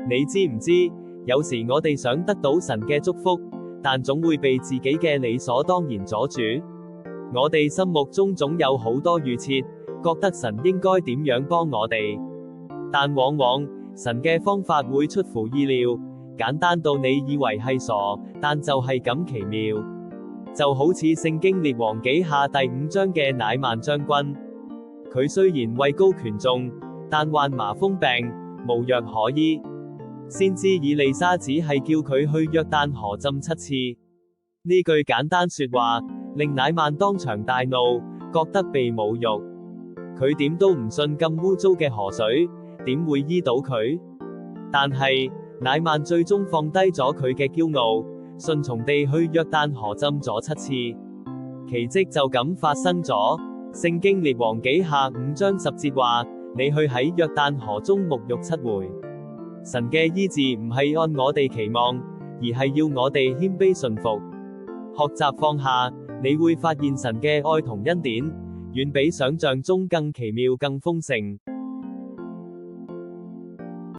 你知唔知，有時我哋想得到神嘅祝福，但總會被自己嘅理所當然阻住。我哋心目中總有好多預設，覺得神應該點樣幫我哋，但往往神嘅方法會出乎意料，簡單到你以為係傻，但就係咁奇妙。就好似聖經列王紀下第5章嘅乃縵將軍，佢雖然位高權重，但患麻風病，無藥可醫。先知以利沙只係叫佢去約旦河浸7次。呢句簡單說話，令乃縵當場大怒，覺得被侮辱。佢點都唔信咁污糟嘅河水，點會醫到佢？但係，乃縵最終放低咗佢嘅驕傲，順從地去約旦河浸咗7次。奇蹟就咁發生咗。聖經列王紀下5章10節話，你去喺約旦河中沐浴7回。神嘅醫治唔係按我哋期望，而係要我哋謙卑順服，學習放下，你會發現神嘅愛同恩典，遠比想象中更奇妙更豐盛。